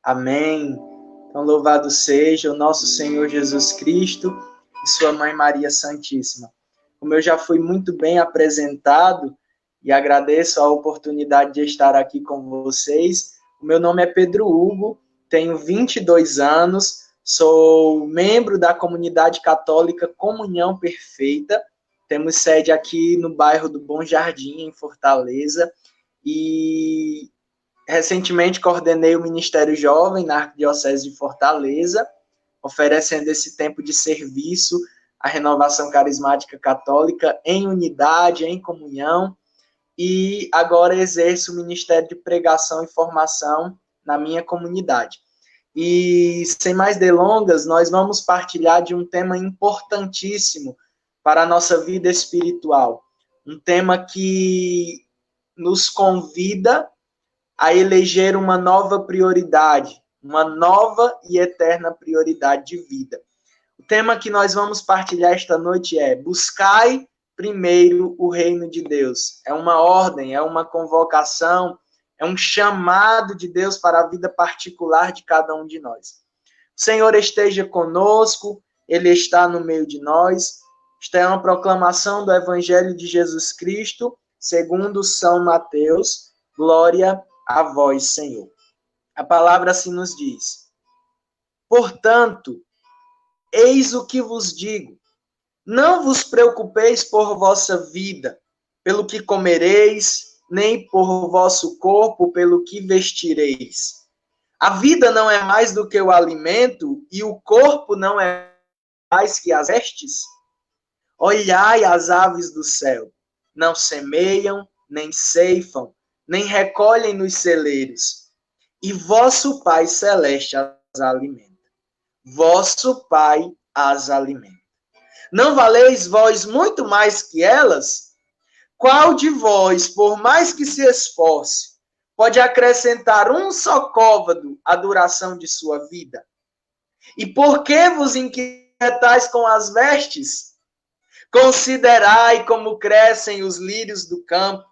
Amém. Então, louvado seja o nosso Senhor Jesus Cristo e sua Mãe Maria Santíssima. Como eu já fui muito bem apresentado e agradeço a oportunidade de estar aqui com vocês, o meu nome é Pedro Hugo, tenho 22 anos, sou membro da comunidade católica Comunhão Perfeita, temos sede aqui no bairro do Bom Jardim, em Fortaleza, e recentemente coordenei o Ministério Jovem na Arquidiocese de Fortaleza, oferecendo esse tempo de serviço à renovação carismática católica em unidade, em comunhão, e agora exerço o Ministério de Pregação e Formação na minha comunidade. E, sem mais delongas, nós vamos partilhar de um tema importantíssimo para a nossa vida espiritual. Um tema que nos convida a eleger uma nova prioridade, uma nova e eterna prioridade de vida. O tema que nós vamos partilhar esta noite é: buscai primeiro o reino de Deus. É uma ordem, é uma convocação, é um chamado de Deus para a vida particular de cada um de nós. O Senhor esteja conosco, Ele está no meio de nós. Esta é uma proclamação do Evangelho de Jesus Cristo, segundo São Mateus. Glória a vós, Senhor. A palavra assim nos diz: portanto, eis o que vos digo, não vos preocupeis por vossa vida, pelo que comereis, nem por vosso corpo, pelo que vestireis. A vida não é mais do que o alimento, e o corpo não é mais que as vestes? Olhai as aves do céu, não semeiam, nem ceifam, nem recolhem nos celeiros, e vosso Pai Celeste as alimenta. Vosso Pai as alimenta. Não valeis vós muito mais que elas? Qual de vós, por mais que se esforce, pode acrescentar um só côvado à duração de sua vida? E por que vos inquietais com as vestes? Considerai como crescem os lírios do campo.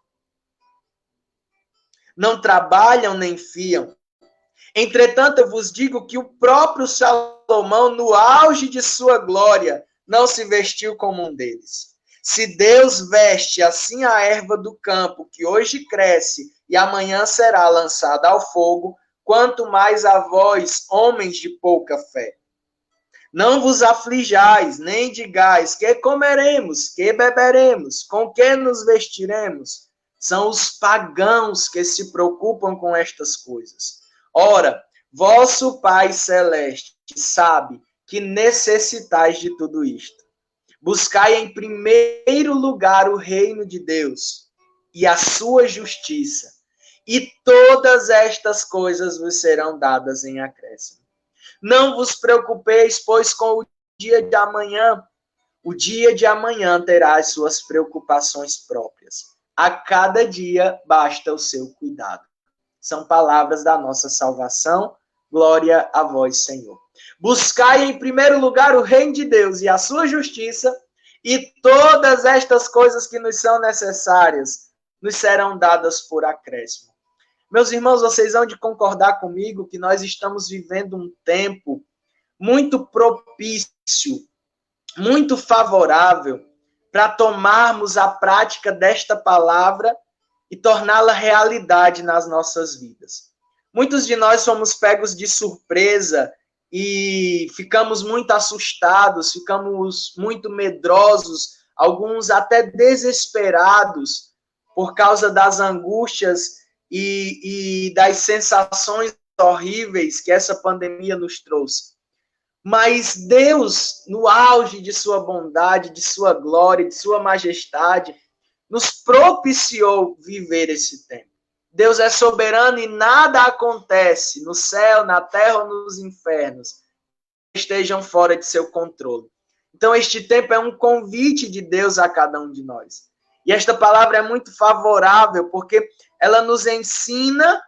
Não trabalham nem fiam. Entretanto, eu vos digo que o próprio Salomão, no auge de sua glória, não se vestiu como um deles. Se Deus veste assim a erva do campo, que hoje cresce e amanhã será lançada ao fogo, quanto mais a vós, homens de pouca fé. Não vos aflijais, nem digais, que comeremos, que beberemos, com que nos vestiremos. São os pagãos que se preocupam com estas coisas. Ora, vosso Pai Celeste sabe que necessitais de tudo isto. Buscai em primeiro lugar o reino de Deus e a sua justiça, e todas estas coisas vos serão dadas em acréscimo. Não vos preocupeis, pois, com o dia de amanhã. O dia de amanhã terá as suas preocupações próprias. A cada dia basta o seu cuidado. São palavras da nossa salvação. Glória a vós, Senhor. Buscai em primeiro lugar o reino de Deus e a sua justiça, e todas estas coisas que nos são necessárias nos serão dadas por acréscimo. Meus irmãos, vocês hão de concordar comigo que nós estamos vivendo um tempo muito propício, muito favorável para tomarmos a prática desta palavra e torná-la realidade nas nossas vidas. Muitos de nós fomos pegos de surpresa e ficamos muito assustados, ficamos muito medrosos, alguns até desesperados por causa das angústias e das sensações horríveis que essa pandemia nos trouxe. Mas Deus, no auge de sua bondade, de sua glória, de sua majestade, nos propiciou viver esse tempo. Deus é soberano e nada acontece no céu, na terra ou nos infernos que estejam fora de seu controle. Então, este tempo é um convite de Deus a cada um de nós. E esta palavra é muito favorável, porque ela nos ensina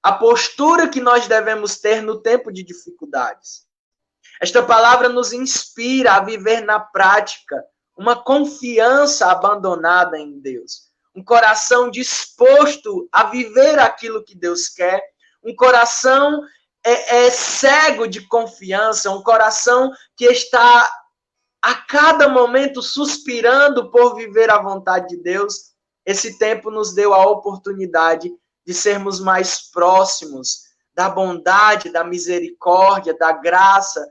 a postura que nós devemos ter no tempo de dificuldades. Esta palavra nos inspira a viver na prática uma confiança abandonada em Deus, um coração disposto a viver aquilo que Deus quer, um coração é cego de confiança, um coração que está a cada momento suspirando por viver a vontade de Deus, esse tempo nos deu a oportunidade de sermos mais próximos da bondade, da misericórdia, da graça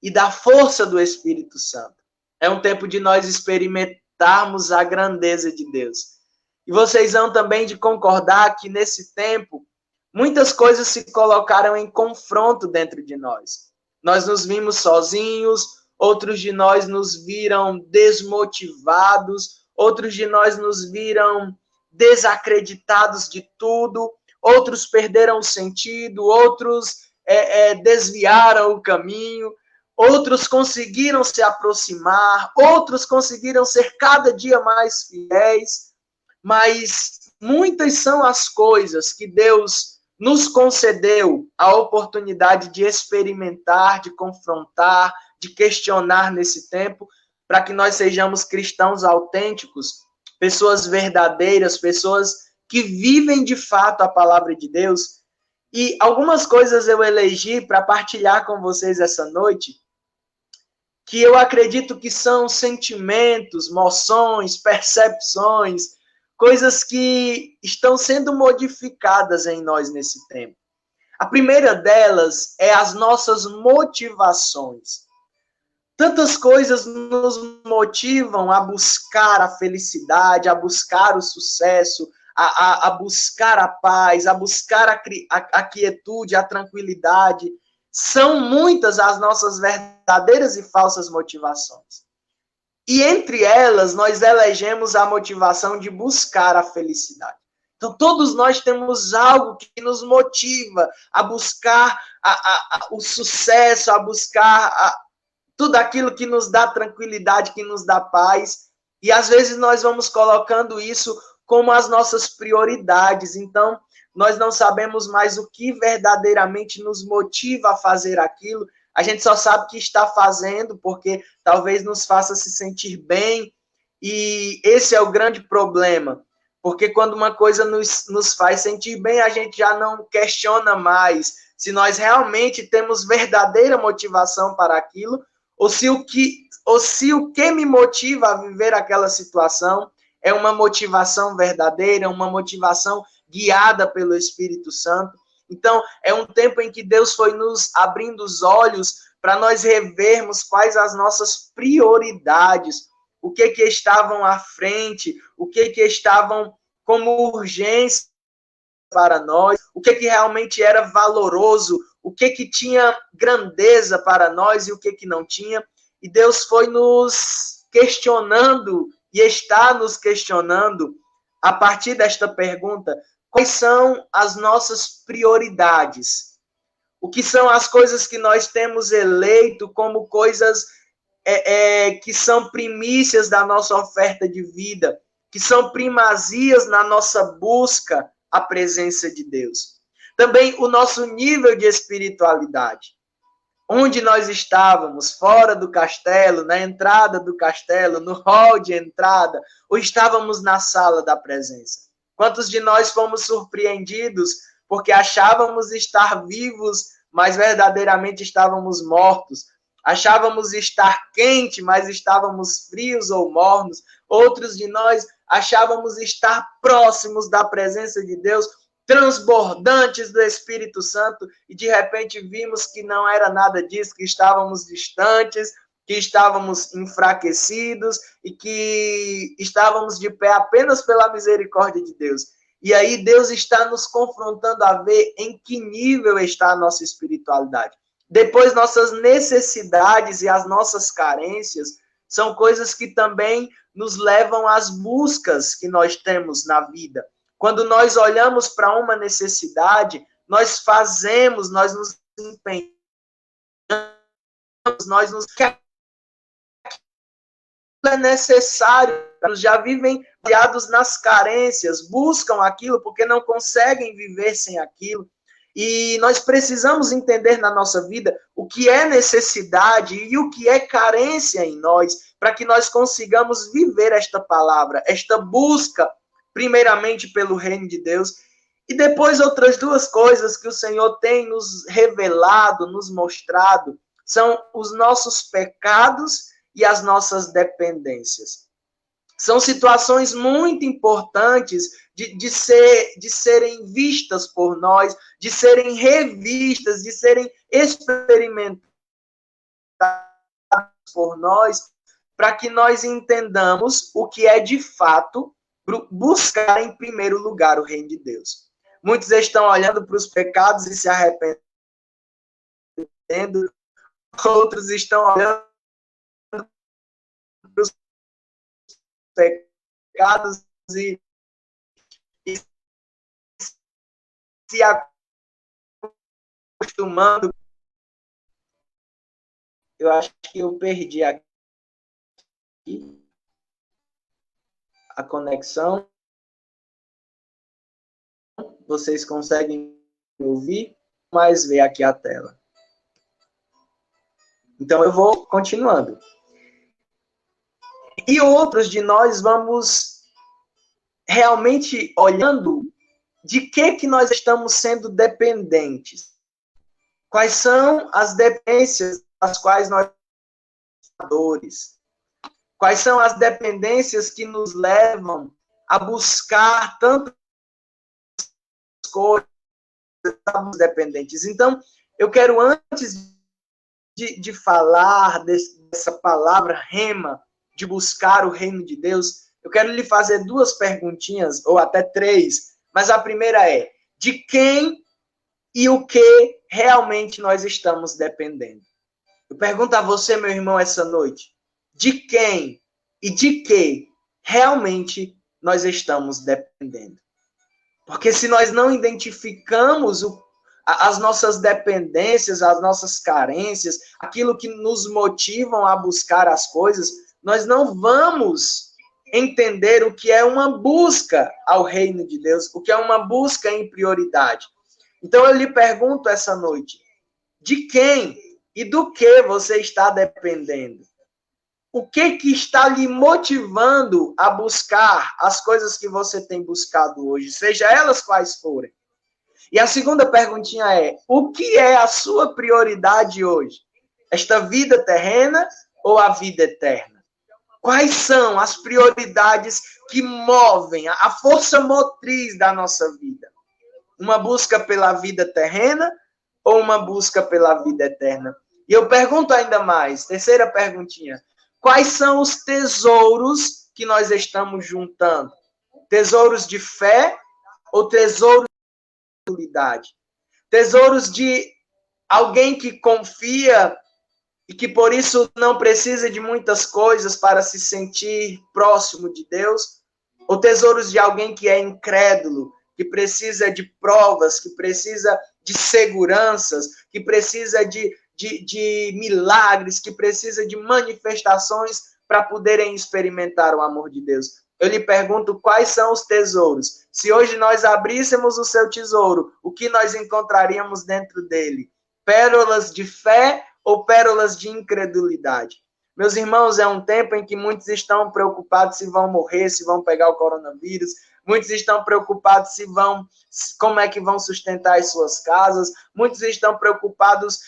e da força do Espírito Santo. É um tempo de nós experimentarmos a grandeza de Deus. E vocês vão também de concordar que nesse tempo muitas coisas se colocaram em confronto dentro de nós. Nós nos vimos sozinhos, outros de nós nos viram desmotivados, outros de nós nos viram desacreditados de tudo, outros perderam o sentido, outros desviaram o caminho, outros conseguiram se aproximar, outros conseguiram ser cada dia mais fiéis, mas muitas são as coisas que Deus nos concedeu a oportunidade de experimentar, de confrontar, de questionar nesse tempo, para que nós sejamos cristãos autênticos, pessoas verdadeiras, pessoas que vivem de fato a palavra de Deus. E algumas coisas eu elegi para partilhar com vocês essa noite, que eu acredito que são sentimentos, emoções, percepções, coisas que estão sendo modificadas em nós nesse tempo. A primeira delas é as nossas motivações. Tantas coisas nos motivam a buscar a felicidade, a buscar o sucesso, a buscar a paz, a buscar a quietude, a tranquilidade. São muitas as nossas verdadeiras e falsas motivações. E entre elas, nós elegemos a motivação de buscar a felicidade. Então, todos nós temos algo que nos motiva a buscar o sucesso, a buscar tudo aquilo que nos dá tranquilidade, que nos dá paz. E às vezes nós vamos colocando isso como as nossas prioridades. Então, nós não sabemos mais o que verdadeiramente nos motiva a fazer aquilo. A gente só sabe que está fazendo porque talvez nos faça se sentir bem. E esse é o grande problema. Porque quando uma coisa nos faz sentir bem, a gente já não questiona mais se nós realmente temos verdadeira motivação para aquilo, ou se o que me motiva a viver aquela situação é uma motivação verdadeira, uma motivação guiada pelo Espírito Santo. Então, é um tempo em que Deus foi nos abrindo os olhos para nós revermos quais as nossas prioridades, o que estavam à frente, o que estavam como urgência para nós, o que realmente era valoroso, o que tinha grandeza para nós e o que não tinha. E Deus foi nos questionando e está nos questionando a partir desta pergunta: quais são as nossas prioridades? O que são as coisas que nós temos eleito como coisas que são primícias da nossa oferta de vida, que são primazias na nossa busca à presença de Deus? Também o nosso nível de espiritualidade. Onde nós estávamos, fora do castelo, na entrada do castelo, no hall de entrada, ou estávamos na sala da presença? Quantos de nós fomos surpreendidos porque achávamos estar vivos, mas verdadeiramente estávamos mortos? Achávamos estar quente, mas estávamos frios ou mornos? Outros de nós achávamos estar próximos da presença de Deus, transbordantes do Espírito Santo, e de repente vimos que não era nada disso, que estávamos distantes, que estávamos enfraquecidos e que estávamos de pé apenas pela misericórdia de Deus. E aí Deus está nos confrontando a ver em que nível está a nossa espiritualidade. Depois, nossas necessidades e as nossas carências são coisas que também nos levam às buscas que nós temos na vida. Quando nós olhamos para uma necessidade, nós fazemos, nós nos empenhamos, nós nos... é necessário, já vivem baseados nas carências, buscam aquilo porque não conseguem viver sem aquilo. E nós precisamos entender na nossa vida o que é necessidade e o que é carência em nós, para que nós consigamos viver esta palavra, esta busca primeiramente pelo reino de Deus. E depois outras duas coisas que o Senhor tem nos revelado, nos mostrado, são os nossos pecados e as nossas dependências. São situações muito importantes de serem vistas por nós, de serem revistas, de serem experimentadas por nós, para que nós entendamos o que é de fato buscar em primeiro lugar o reino de Deus. Muitos estão olhando para os pecados e se arrependendo, outros estão olhando para os pecados e se acostumando. Eu acho que eu perdi aqui a conexão. Vocês conseguem ouvir? Mas ver aqui a tela. Então eu vou continuando. E outros de nós vamos realmente olhando de que nós estamos sendo dependentes. Quais são as dependências das quais nós somos. Quais são as dependências que nos levam a buscar tantas coisas dependentes. Então, eu quero, antes de falar dessa palavra rema, de buscar o reino de Deus, eu quero lhe fazer duas perguntinhas, ou até três, mas a primeira é, de quem e o que realmente nós estamos dependendo? Eu pergunto a você, meu irmão, essa noite, de quem e de que realmente nós estamos dependendo? Porque se nós não identificamos as nossas dependências, as nossas carências, aquilo que nos motivam a buscar as coisas, nós não vamos entender o que é uma busca ao reino de Deus, o que é uma busca em prioridade. Então eu lhe pergunto essa noite, de quem e do que você está dependendo? O que está lhe motivando a buscar as coisas que você tem buscado hoje, seja elas quais forem? E a segunda perguntinha é, o que é a sua prioridade hoje? Esta vida terrena ou a vida eterna? Quais são as prioridades que movem a força motriz da nossa vida? Uma busca pela vida terrena ou uma busca pela vida eterna? E eu pergunto ainda mais, terceira perguntinha, quais são os tesouros que nós estamos juntando? Tesouros de fé ou tesouros de utilidade? Tesouros de alguém que confia e que por isso não precisa de muitas coisas para se sentir próximo de Deus? Ou tesouros de alguém que é incrédulo, que precisa de provas, que precisa de seguranças, que precisa de milagres, que precisa de manifestações para poderem experimentar o amor de Deus? Eu lhe pergunto, quais são os tesouros? Se hoje nós abríssemos o seu tesouro, o que nós encontraríamos dentro dele? Pérolas de fé ou pérolas de incredulidade? Meus irmãos, é um tempo em que muitos estão preocupados se vão morrer, se vão pegar o coronavírus. Muitos estão preocupados como é que vão sustentar as suas casas. Muitos estão preocupados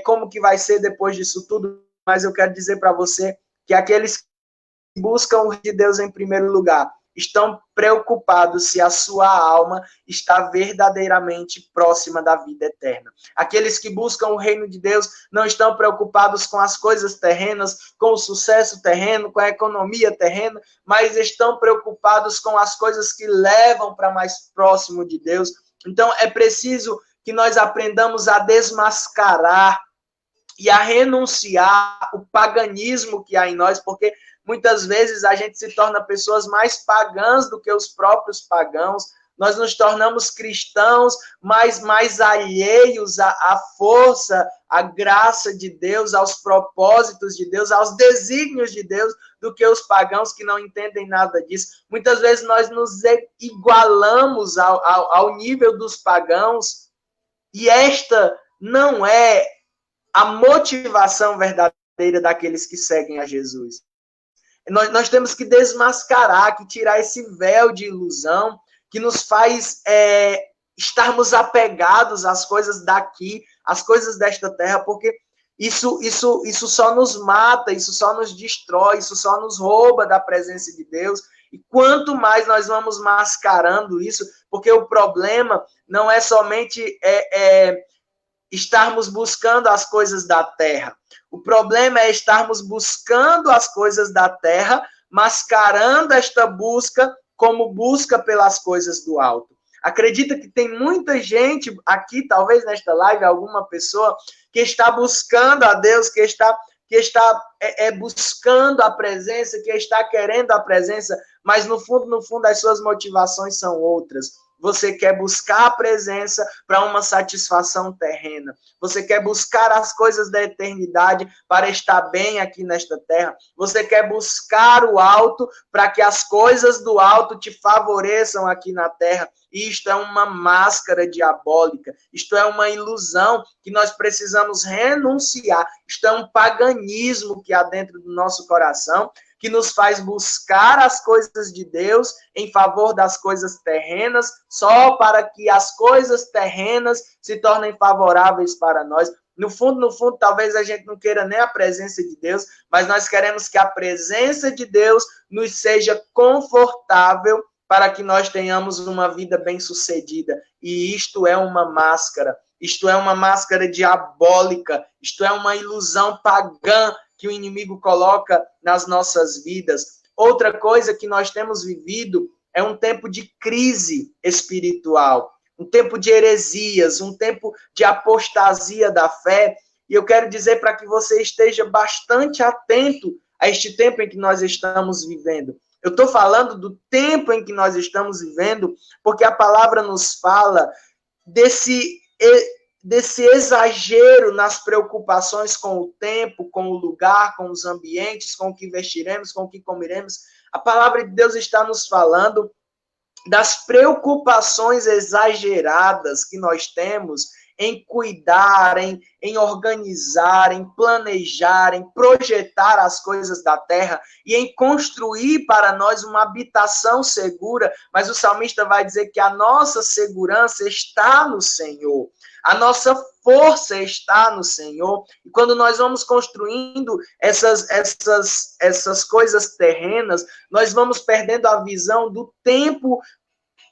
como que vai ser depois disso tudo. Mas eu quero dizer para você que aqueles que buscam o de Deus em primeiro lugar estão preocupados se a sua alma está verdadeiramente próxima da vida eterna. Aqueles que buscam o reino de Deus não estão preocupados com as coisas terrenas, com o sucesso terreno, com a economia terrena, mas estão preocupados com as coisas que levam para mais próximo de Deus. Então, é preciso que nós aprendamos a desmascarar e a renunciar o paganismo que há em nós, porque muitas vezes a gente se torna pessoas mais pagãs do que os próprios pagãos. Nós nos tornamos cristãos mais alheios à força, à graça de Deus, aos propósitos de Deus, aos desígnios de Deus, do que os pagãos que não entendem nada disso. Muitas vezes nós nos igualamos ao nível dos pagãos, e esta não é a motivação verdadeira daqueles que seguem a Jesus. Nós temos que desmascarar, que tirar esse véu de ilusão, que nos faz estarmos apegados às coisas daqui, às coisas desta terra, porque isso só nos mata, isso só nos destrói, isso só nos rouba da presença de Deus. E quanto mais nós vamos mascarando isso, porque o problema não é somente estarmos buscando as coisas da terra. O problema é estarmos buscando as coisas da terra, mascarando esta busca como busca pelas coisas do alto. Acredita que tem muita gente aqui, talvez nesta live, alguma pessoa que está buscando a Deus, que está buscando a presença, que está querendo a presença, mas no fundo, as suas motivações são outras. Você quer buscar a presença para uma satisfação terrena. Você quer buscar as coisas da eternidade para estar bem aqui nesta terra. Você quer buscar o alto para que as coisas do alto te favoreçam aqui na terra. E isto é uma máscara diabólica. Isto é uma ilusão que nós precisamos renunciar. Isto é um paganismo que há dentro do nosso coração, que nos faz buscar as coisas de Deus em favor das coisas terrenas, só para que as coisas terrenas se tornem favoráveis para nós. No fundo, talvez a gente não queira nem a presença de Deus, mas nós queremos que a presença de Deus nos seja confortável para que nós tenhamos uma vida bem-sucedida. E isto é uma máscara. Isto é uma máscara diabólica. Isto é uma ilusão pagã que o inimigo coloca nas nossas vidas. Outra coisa que nós temos vivido é um tempo de crise espiritual, um tempo de heresias, um tempo de apostasia da fé. E eu quero dizer para que você esteja bastante atento a este tempo em que nós estamos vivendo. Eu estou falando do tempo em que nós estamos vivendo, porque a palavra nos fala desse exagero nas preocupações com o tempo, com o lugar, com os ambientes, com o que vestiremos, com o que comeremos. A palavra de Deus está nos falando das preocupações exageradas que nós temos em cuidar, em organizar, em planejar, em projetar as coisas da terra e em construir para nós uma habitação segura. Mas o salmista vai dizer que a nossa segurança está no Senhor. A nossa força está no Senhor. E quando nós vamos construindo essas coisas terrenas, nós vamos perdendo a visão do tempo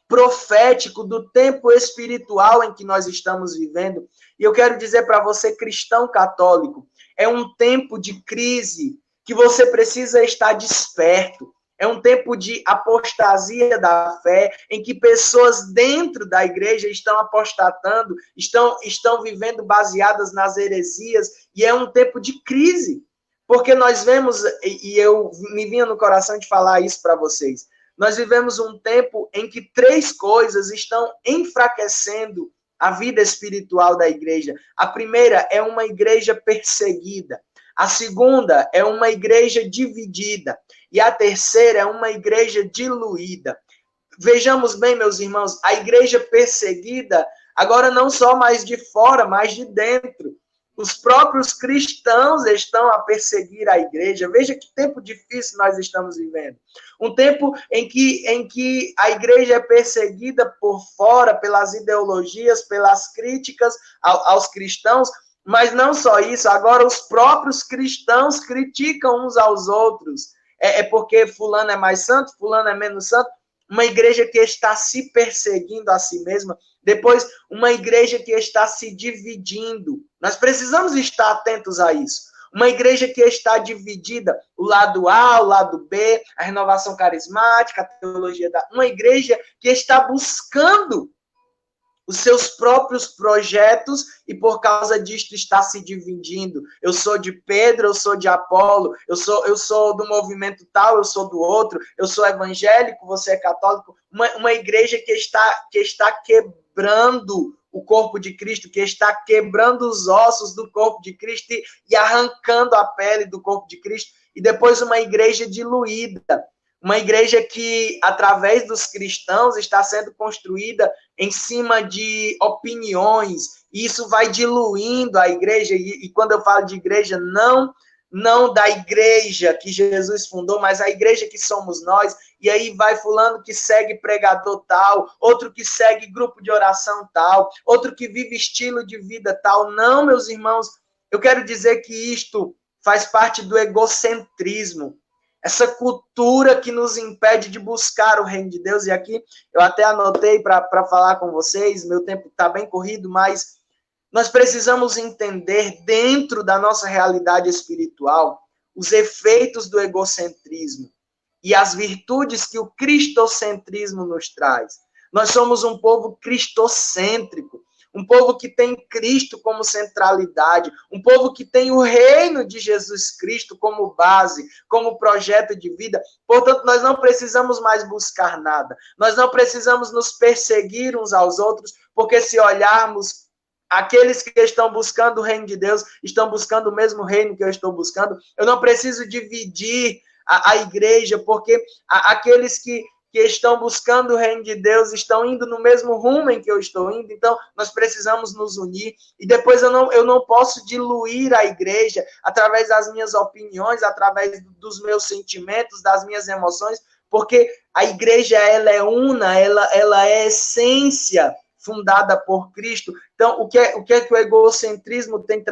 profético, do tempo espiritual em que nós estamos vivendo. E eu quero dizer para você, cristão católico, é um tempo de crise que você precisa estar desperto. É um tempo de apostasia da fé, em que pessoas dentro da igreja estão apostatando, estão vivendo baseadas nas heresias, e é um tempo de crise. Porque nós vemos, e eu me vinha no coração de falar isso para vocês, nós vivemos um tempo em que 3 coisas estão enfraquecendo a vida espiritual da igreja. A primeira é uma igreja perseguida. A segunda é uma igreja dividida. E a terceira é uma igreja diluída. Vejamos bem, meus irmãos, a igreja perseguida, agora não só mais de fora, mas de dentro. Os próprios cristãos estão a perseguir a igreja. Veja que tempo difícil nós estamos vivendo. Um tempo em que a igreja é perseguida por fora, pelas ideologias, pelas críticas aos cristãos, mas não só isso, agora os próprios cristãos criticam uns aos outros. É porque fulano é mais santo, fulano é menos santo. Uma igreja que está se perseguindo a si mesma. Depois, uma igreja que está se dividindo. Nós precisamos estar atentos a isso. Uma igreja que está dividida, o lado A, o lado B, a renovação carismática, a teologia da... Uma igreja que está buscando os seus próprios projetos e por causa disto está se dividindo. Eu sou de Pedro, eu sou de Apolo, eu sou do movimento tal, eu sou do outro, eu sou evangélico, você é católico. Uma igreja que está quebrando o corpo de Cristo, que está quebrando os ossos do corpo de Cristo e arrancando a pele do corpo de Cristo. E depois uma igreja diluída. Uma igreja que, através dos cristãos, está sendo construída em cima de opiniões. E isso vai diluindo a igreja. E quando eu falo de igreja, não da igreja que Jesus fundou, mas a igreja que somos nós. e aí vai fulano que segue pregador tal, outro que segue grupo de oração tal, outro que vive estilo de vida tal. Não, meus irmãos, eu quero dizer que isto faz parte do egocentrismo, essa cultura que nos impede de buscar o reino de Deus. E aqui eu até anotei para falar com vocês, meu tempo está bem corrido, mas nós precisamos entender dentro da nossa realidade espiritual os efeitos do egocentrismo e as virtudes que o cristocentrismo nos traz. Nós somos um povo cristocêntrico, um povo que tem Cristo como centralidade, um povo que tem o reino de Jesus Cristo como base, como projeto de vida. Portanto, nós não precisamos mais buscar nada. Nós não precisamos nos perseguir uns aos outros, porque se olharmos, aqueles que estão buscando o reino de Deus estão buscando o mesmo reino que eu estou buscando. Eu não preciso dividir a igreja, porque aqueles que estão buscando o reino de Deus estão indo no mesmo rumo em que eu estou indo. Então, nós precisamos nos unir. E depois eu não posso diluir a igreja através das minhas opiniões, através dos meus sentimentos, das minhas emoções, porque a igreja, ela é una, ela é essência fundada por Cristo. Então, o que é que o egocentrismo tem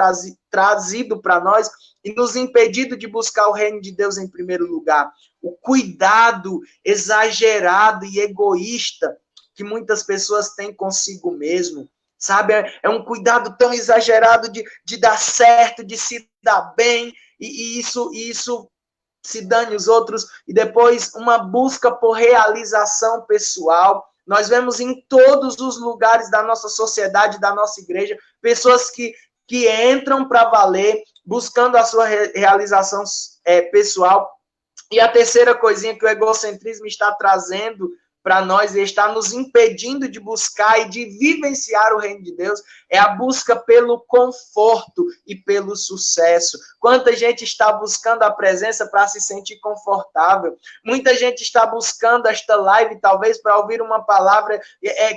trazido para nós e nos impedido de buscar o reino de Deus em primeiro lugar? O cuidado exagerado e egoísta que muitas pessoas têm consigo mesmo, sabe? É um cuidado tão exagerado de dar certo, de se dar bem, e isso se dane os outros, e depois uma busca por realização pessoal. Nós vemos em todos os lugares da nossa sociedade, da nossa igreja, pessoas que entram para valer, buscando a sua realização pessoal. E a terceira coisinha que o egocentrismo está trazendo para nós e está nos impedindo de buscar e de vivenciar o reino de Deus é a busca pelo conforto e pelo sucesso. Quanta gente está buscando a presença para se sentir confortável. Muita gente está buscando esta live, talvez, para ouvir uma palavra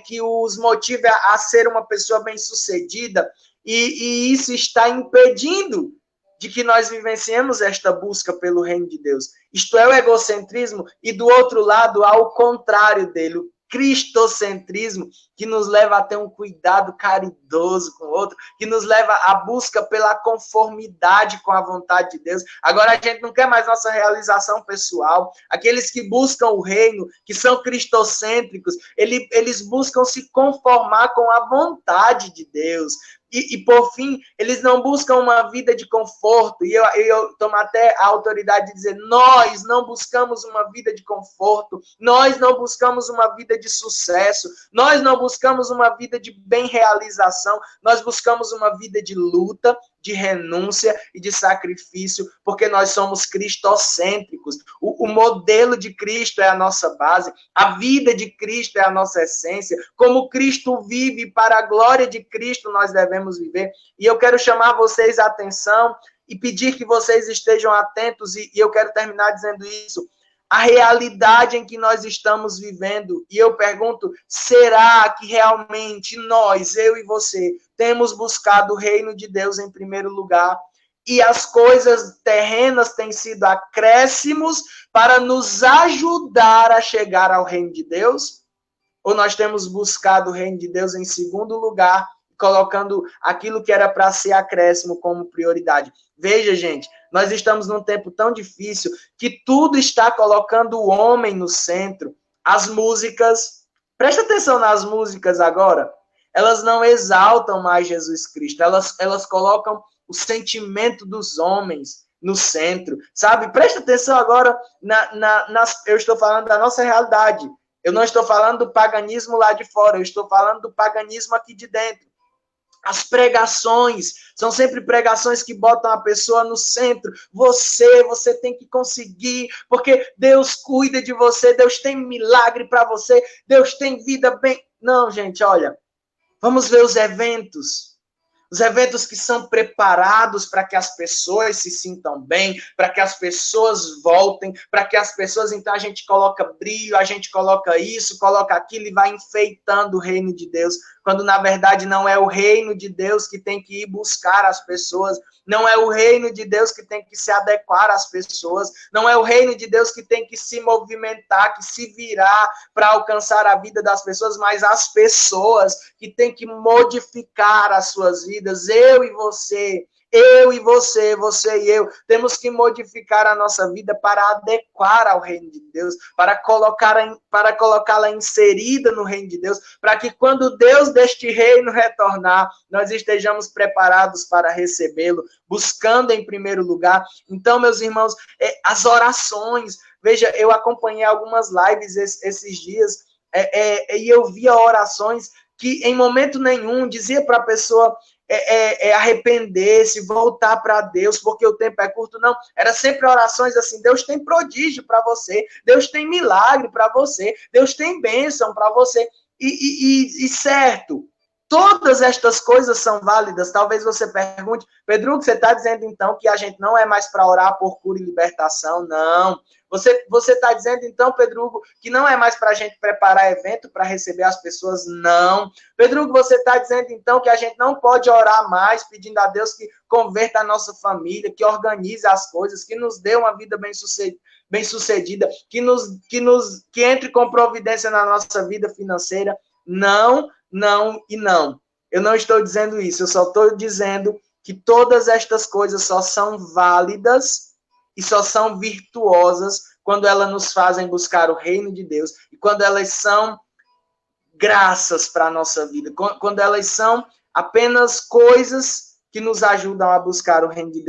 que os motive a ser uma pessoa bem-sucedida. E isso está impedindo de que nós vivenciemos esta busca pelo reino de Deus. Isto é o egocentrismo, e do outro lado, ao contrário dele, o cristocentrismo, que nos leva a ter um cuidado caridoso com o outro, que nos leva à busca pela conformidade com a vontade de Deus. Agora a gente não quer mais nossa realização pessoal. Aqueles que buscam o reino, que são cristocêntricos, eles buscam se conformar com a vontade de Deus. E, por fim, eles não buscam uma vida de conforto. E eu tomo até a autoridade de dizer, nós não buscamos uma vida de conforto, nós não buscamos uma vida de sucesso, nós não buscamos uma vida de bem-realização, nós buscamos uma vida de luta, de renúncia e de sacrifício, porque nós somos cristocêntricos. O modelo de Cristo é a nossa base, a vida de Cristo é a nossa essência. Como Cristo vive, para a glória de Cristo nós devemos viver. E eu quero chamar vocês a atenção e pedir que vocês estejam atentos, e eu quero terminar dizendo isso. A realidade em que nós estamos vivendo, e eu pergunto, será que realmente nós, eu e você, temos buscado o reino de Deus em primeiro lugar, e as coisas terrenas têm sido acréscimos para nos ajudar a chegar ao reino de Deus? Ou nós temos buscado o reino de Deus em segundo lugar, colocando aquilo que era para ser acréscimo como prioridade? Veja, gente, nós estamos num tempo tão difícil que tudo está colocando o homem no centro. As músicas, presta atenção nas músicas agora, elas não exaltam mais Jesus Cristo, elas colocam o sentimento dos homens no centro, sabe? Presta atenção agora, eu estou falando da nossa realidade, eu não estou falando do paganismo lá de fora, eu estou falando do paganismo aqui de dentro. As pregações são sempre pregações que botam a pessoa no centro. Você tem que conseguir, porque Deus cuida de você, Deus tem milagre para você, Deus tem vida bem. Não, gente, olha, vamos ver os eventos, Os eventos que são preparados para que as pessoas se sintam bem, para que as pessoas voltem, para que as pessoas, então a gente coloca brilho, a gente coloca isso, coloca aquilo e vai enfeitando o reino de Deus, quando na verdade não é o reino de Deus que tem que ir buscar as pessoas, não é o reino de Deus que tem que se adequar às pessoas, não é o reino de Deus que tem que se movimentar, que se virar para alcançar a vida das pessoas, mas as pessoas que têm que modificar as suas vidas. Eu e você, você e eu, temos que modificar a nossa vida para adequar ao reino de Deus, para colocá-la inserida no reino de Deus, para que quando Deus deste reino retornar, nós estejamos preparados para recebê-lo, buscando em primeiro lugar. Então, meus irmãos, as orações, veja, eu acompanhei algumas lives esses dias, e eu via orações que em momento nenhum dizia para a pessoa arrepender-se, voltar para Deus, porque o tempo é curto. Não, era sempre orações assim: Deus tem prodígio para você, Deus tem milagre para você, Deus tem bênção para você. E certo, todas estas coisas são válidas. Talvez você pergunte: Pedro, você está dizendo então que a gente não é mais para orar por cura e libertação? Não. Você está dizendo então, Pedro Hugo, que não é mais para a gente preparar evento para receber as pessoas? Não. Pedro Hugo, você está dizendo então que a gente não pode orar mais pedindo a Deus que converta a nossa família, que organize as coisas, que nos dê uma vida bem-sucedida, que entre com providência na nossa vida financeira? Não, não e não. Eu não estou dizendo isso, eu só estou dizendo que todas estas coisas só são válidas e só são virtuosas quando elas nos fazem buscar o reino de Deus e quando elas são graças para a nossa vida, quando elas são apenas coisas que nos ajudam a buscar o reino de Deus.